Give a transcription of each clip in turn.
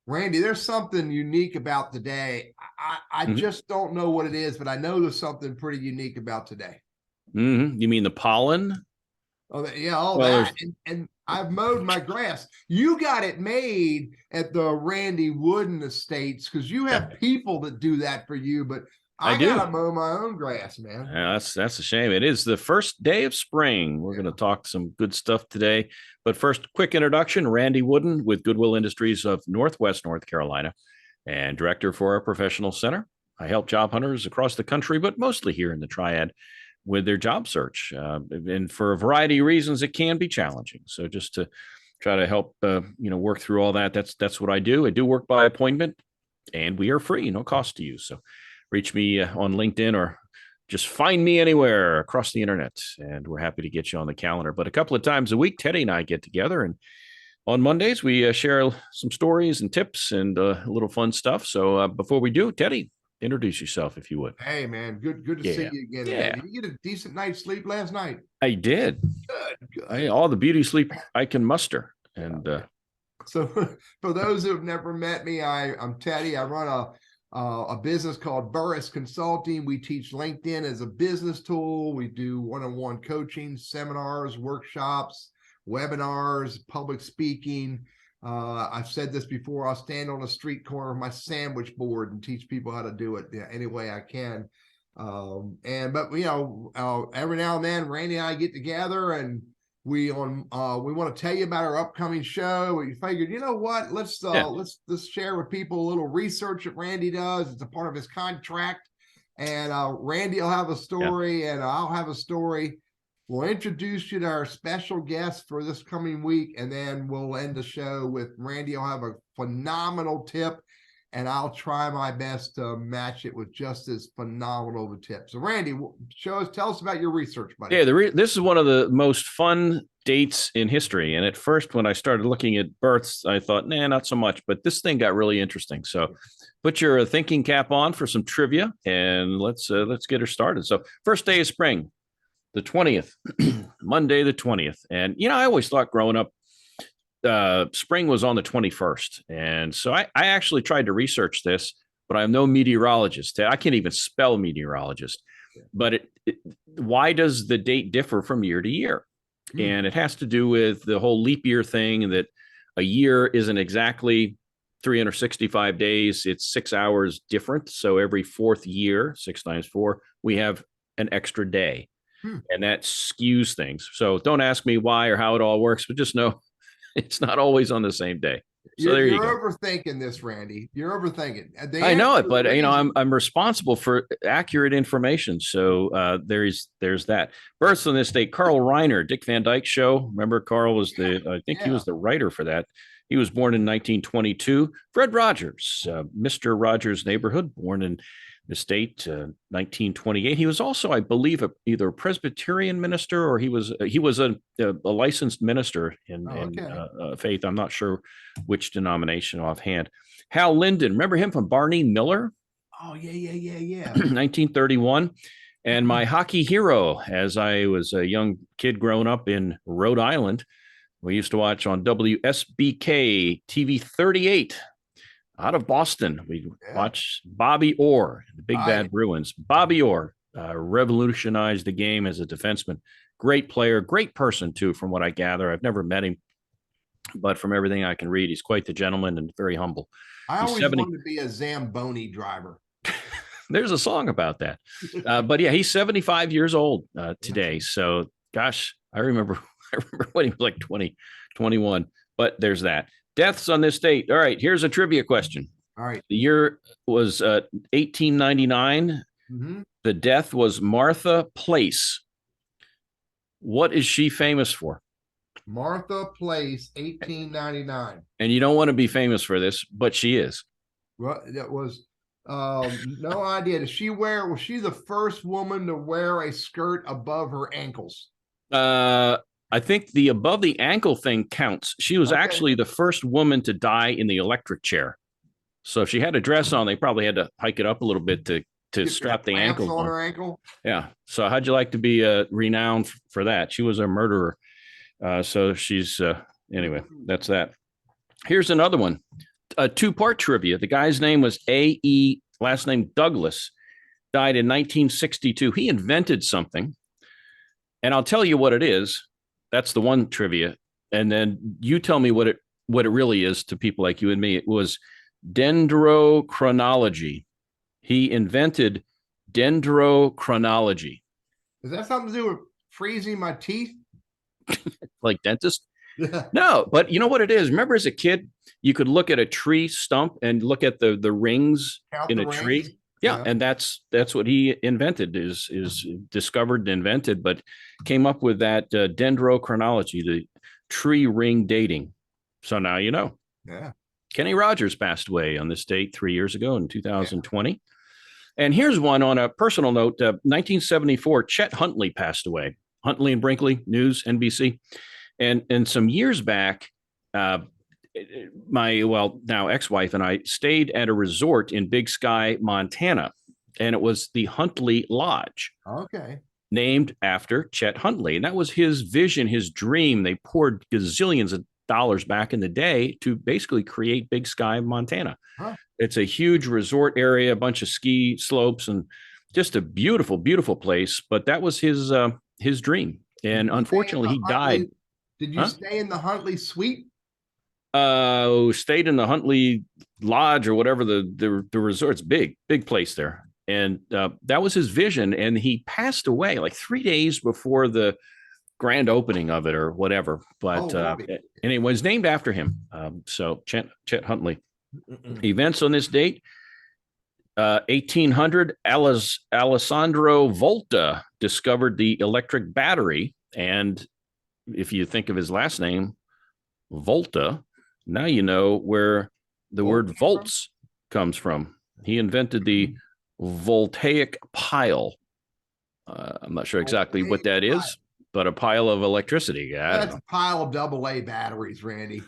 Randy, there's something unique about today. I just don't know what it is, but I know there's something pretty unique about today. You mean the pollen? Oh, yeah, all that. And I've mowed my grass. You got it made at the Randy Wooden Estates because you have people that do that for you, but I gotta mow my own grass, man. Yeah, that's a shame. It is the first day of spring. We're going to talk some good stuff today. But first, quick introduction. Randy Wooden with Goodwill Industries of Northwest North Carolina and director for our professional center. I help job hunters across the country, but mostly here in the Triad with their job search. And for a variety of reasons, it can be challenging. So just to try to help, work through all that, that's what I do. I do work by appointment and we are free, no cost to you. So reach me on LinkedIn or just find me anywhere across the internet, and we're happy to get you on the calendar. But a couple of times a week, Teddy and I get together, and on Mondays, we share some stories and tips and a little fun stuff. So before we do, Teddy, introduce yourself if you would. Hey, man, good to see you again. Yeah. Did you get a decent night's sleep last night? I did. Good. All the beauty sleep I can muster. And so for those who have never met me, I'm Teddy. I run a business called Burriss Consulting. We teach LinkedIn as a business tool. We do one-on-one coaching, seminars, workshops, webinars, public speaking. I've said this before. I'll stand on a street corner with my sandwich board and teach people how to do it any way I can. But every now and then, Randy and I get together and we want to tell you about our upcoming show. We figured, you know what? Let's share with people a little research that Randy does. It's a part of his contract, and Randy will have a story, and I'll have a story. We'll introduce you to our special guest for this coming week, and then we'll end the show with Randy. I'll have a phenomenal tip, and I'll try my best to match it with just as phenomenal of a tip. So, Randy, tell us about your research, buddy. Yeah, this is one of the most fun dates in history. And at first, when I started looking at births, I thought, nah, not so much. But this thing got really interesting. So, put your thinking cap on for some trivia, and let's get her started. So, first day of spring, the 20th, Monday the 20th. And I always thought growing up, spring was on the 21st. And so I actually tried to research this, but I'm no meteorologist. I can't even spell meteorologist. But why does the date differ from year to year? And it has to do with the whole leap year thing, and that a year isn't exactly 365 days. It's 6 hours different. So every fourth year, 6 times 4, we have an extra day. And that skews things. So don't ask me why or how it all works, but just know it's not always on the same day. So there you go. You're overthinking this, Randy. You're overthinking. I know it, but I'm responsible for accurate information. So there's that. Births on this date: Carl Reiner, Dick Van Dyke Show. Remember, Carl was he was the writer for that. He was born in 1922. Fred Rogers, Mr. Rogers' Neighborhood, born in the state, 1928. He was also, I believe, either a Presbyterian minister or he was a licensed minister in faith. I'm not sure which denomination offhand. Hal Linden, remember him from Barney Miller? Oh, yeah. 1931. And my hockey hero, as I was a young kid growing up in Rhode Island, we used to watch on WSBK TV 38. Out of Boston, we watch Bobby Orr, the Big Bad Bruins. Bobby Orr revolutionized the game as a defenseman. Great player, great person, too, from what I gather. I've never met him, but from everything I can read, he's quite the gentleman and very humble. I always wanted to be a Zamboni driver. There's a song about that. But yeah, he's 75 years old today. So, gosh, I remember when he was like 20, 21. But there's that. Deaths on this date. All right, here's a trivia question. All right. The year was 1899. The death was Martha Place. What is she famous for? Martha Place, 1899. And you don't want to be famous for this, but she is. Well, that was no idea. Was she the first woman to wear a skirt above her ankles? I think the above the ankle thing counts. She was actually the first woman to die in the electric chair. So if she had a dress on, they probably had to hike it up a little bit to strap the ankle on her ankle. Yeah. So how'd you like to be renowned for that? She was a murderer. So she's anyway, that's that. Here's another one. a two-part trivia. The guy's name was A.E., last name Douglas, died in 1962. He invented something, and I'll tell you what it is. That's the one trivia. And then you tell me what it really is to people like you and me. It was dendrochronology. He invented dendrochronology. Is that something to do with freezing my teeth? Like dentist? Yeah. No, but you know what it is? Remember as a kid, you could look at a tree stump and look at the rings Count in the a rings? tree. Yeah, Yeah. and that's what he invented, is discovered and invented, but came up with that dendrochronology, the tree ring dating. So now you know. Yeah. Kenny Rogers passed away on this date 3 years ago in 2020. Yeah. And here's one on a personal note. 1974, Chet Huntley passed away. Huntley and Brinkley, News, NBC. And some years back, my now ex-wife and I stayed at a resort in Big Sky, Montana, and it was the Huntley Lodge. Okay. Named after Chet Huntley. And that was his vision, his dream. They poured gazillions of dollars back in the day to basically create Big Sky, Montana. Huh. It's a huge resort area, a bunch of ski slopes, and just a beautiful, beautiful place. But that was his dream. And unfortunately, he died. Did you stay in the Huntley suite? Stayed in the Huntley Lodge or whatever the resort's big place there. And that was his vision. And he passed away like 3 days before the grand opening of it or whatever. But anyway, it was named after him. So Chet Huntley. Events on this date. 1800, Alessandro Volta discovered the electric battery. And if you think of his last name, Volta, now you know where the word volts comes from. He invented the voltaic pile. I'm not sure exactly what that is, but a pile of electricity. That's a pile of AA batteries, Randy.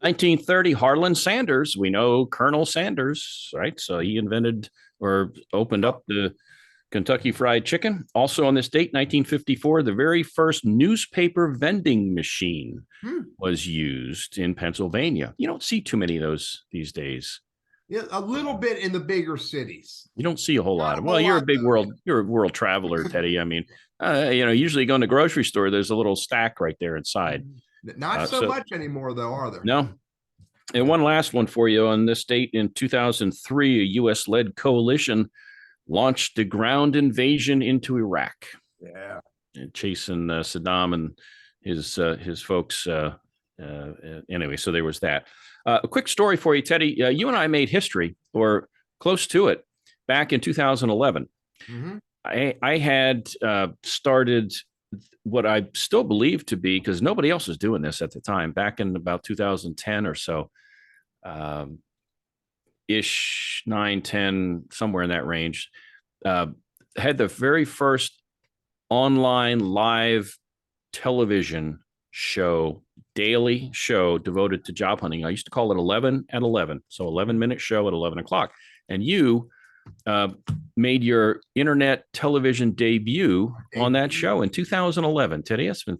1930, Harlan Sanders. We know Colonel Sanders, right? So he invented or opened up the Kentucky Fried Chicken. Also on this date, 1954, the very first newspaper vending machine was used in Pennsylvania. You don't see too many of those these days. Yeah, a little bit in the bigger cities. You don't see a whole lot. Well, you're a world traveler, Teddy. I mean, usually you go in the grocery store, there's a little stack right there inside. Not so much anymore, though, are there? No. And one last one for you. On this date in 2003, a U.S.-led coalition launched the ground invasion into Iraq. Yeah, and chasing Saddam and his folks. Anyway, so there was that. A quick story for you, Teddy. You and I made history, or close to it, back in 2011. Mm-hmm. I had started what I still believe to be, because nobody else was doing this at the time, back in about 2010 or so, ish, 9, 10, somewhere in that range, had the very first online live television show, daily show devoted to job hunting. I used to call it 11 at 11. So 11-minute show at 11 o'clock. And you made your internet television debut on that show in 2011. Teddy, that's been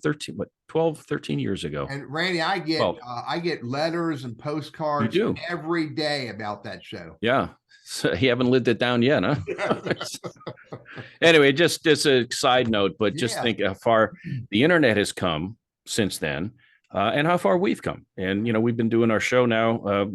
12, 13 years ago. And Randy, I get letters and postcards every day about that show. Yeah. So you haven't lived it down yet, huh? Anyway, just a side note, but just think how far the internet has come since then, and how far we've come. And, we've been doing our show now,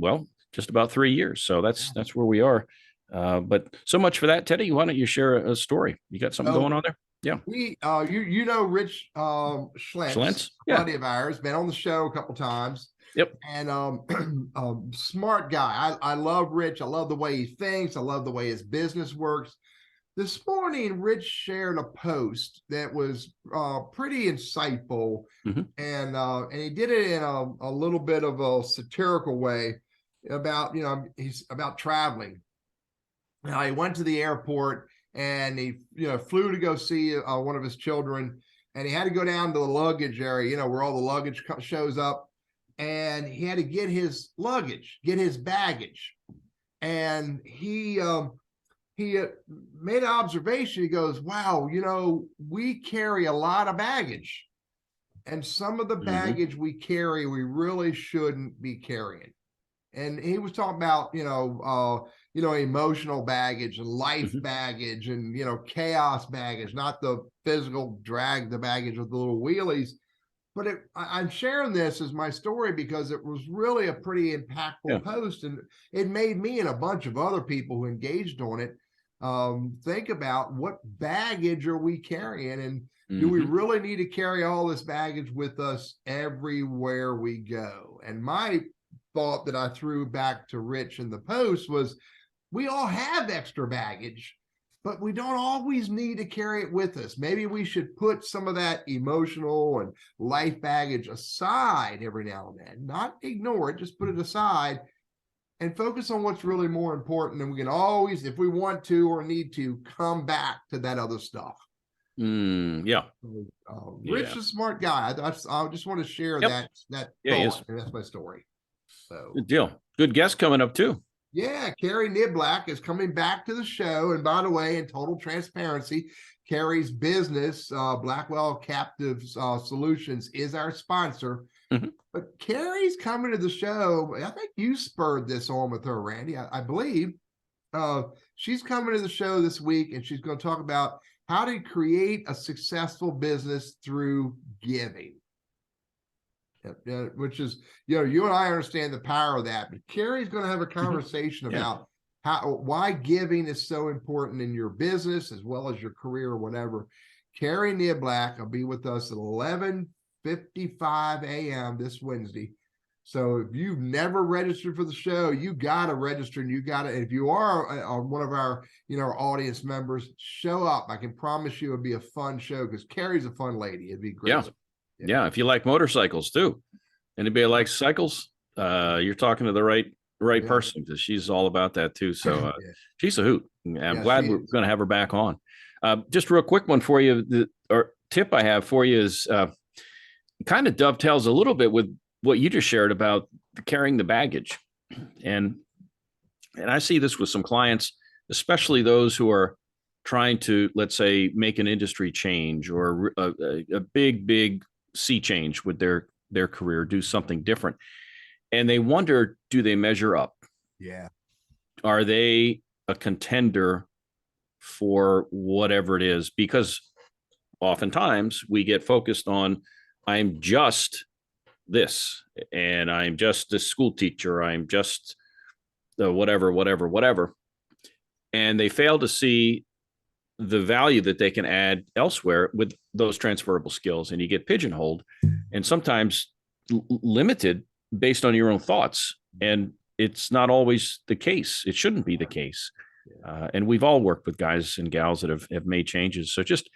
just about 3 years. So that's where we are. But so much for that, Teddy. Why don't you share a story? You got something going on there? Yeah. We, Rich Schlentz, buddy of ours, been on the show a couple times. Yep. And smart guy. I love Rich. I love the way he thinks. I love the way his business works. This morning, Rich shared a post that was pretty insightful, and he did it in a little bit of a satirical way about he's about traveling. Now, he went to the airport and he flew to go see one of his children, and he had to go down to the luggage area, where all the luggage shows up, and he had to get his luggage, get his baggage, and he made an observation. He goes, wow, we carry a lot of baggage, and some of the baggage we carry, we really shouldn't be carrying. And he was talking about, emotional baggage and life baggage and, chaos baggage, not the physical drag the baggage with the little wheelies. But I'm sharing this as my story because it was really a pretty impactful post, and it made me and a bunch of other people who engaged on it think about what baggage are we carrying, and do we really need to carry all this baggage with us everywhere we go? And my thought that I threw back to Rich in the post was, we all have extra baggage, but we don't always need to carry it with us. Maybe we should put some of that emotional and life baggage aside every now and then, not ignore it, just put it aside and focus on what's really more important. And we can always, if we want to or need to, come back to that other stuff. Yeah. Rich is a smart guy. I just want to share that thought, and that's my story. So good deal. Good guest coming up too. Yeah, Kari Niblack is coming back to the show. And by the way, in total transparency, Kari's business, Blackwell Captive Solutions, is our sponsor. But Kari's coming to the show. I think you spurred this on with her, Randy. I believe she's coming to the show this week, and she's going to talk about how to create a successful business through giving. Which is, you and I understand the power of that, but Kari's going to have a conversation about why giving is so important in your business as well as your career or whatever. Kari Niblack will be with us at 11:55 a.m. this Wednesday. So if you've never registered for the show, you got to register, and if you are one of our, our audience members, show up. I can promise you it'll be a fun show because Kari's a fun lady. It'd be great. Yeah, if you like motorcycles too, anybody likes cycles, you're talking to the right person, because she's all about that too. So she's a hoot. I'm glad we're going to have her back on. Just real quick one for you. Or tip I have for you is kind of dovetails a little bit with what you just shared about carrying the baggage, and I see this with some clients, especially those who are trying to, let's say, make an industry change or a big sea change with their career, do something different. And they wonder, do they measure up? Yeah. Are they a contender for whatever it is? Because oftentimes we get focused on, I'm just this, and I'm just a school teacher, I'm just the whatever. And they fail to see the value that they can add elsewhere with those transferable skills, and you get pigeonholed and sometimes limited based on your own thoughts. And it's not always the case. It shouldn't be the case. And we've all worked with guys and gals that have made changes. So just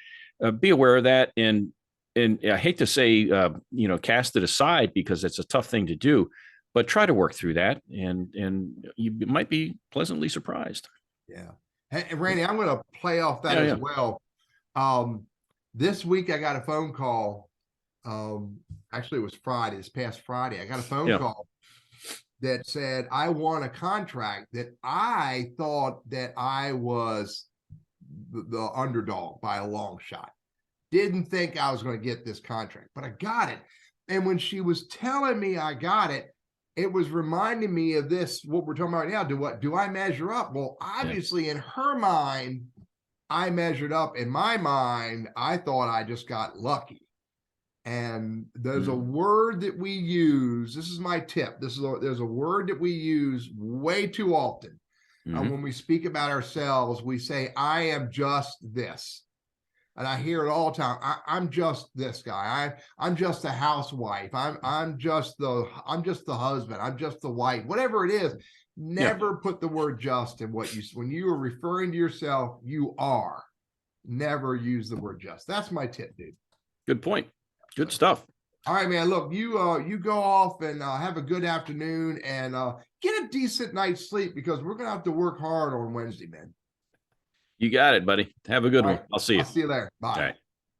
be aware of that. And I hate to say, cast it aside, because it's a tough thing to do, but try to work through that, and you might be pleasantly surprised. Yeah. Hey, Randy, I'm going to play off that as well. This week I got a phone call. Actually, it was Friday, this past Friday. I got a phone call that said, I won a contract that I thought that I was the underdog by a long shot. Didn't think I was going to get this contract, but I got it. And when she was telling me I got it, it was reminding me of this, what we're talking about now. Do I measure up? Well, obviously in her mind, I measured up. In my mind, I thought I just got lucky. And there's a word that we use. This is my tip. There's a word that we use way too often. When we speak about ourselves, we say, I am just this. And I hear it all the time. I'm just this guy. I'm just a housewife. I'm just the husband. I'm just the wife. Whatever it is, never put the word just in when you are referring to yourself. You are. Never use the word just. That's my tip, dude. Good point. Good stuff. All right, man. Look, you go off and have a good afternoon, and get a decent night's sleep, because we're gonna have to work hard on Wednesday, man. You got it, buddy. Have a good one. I'll see you. I'll see you there. Bye. All right.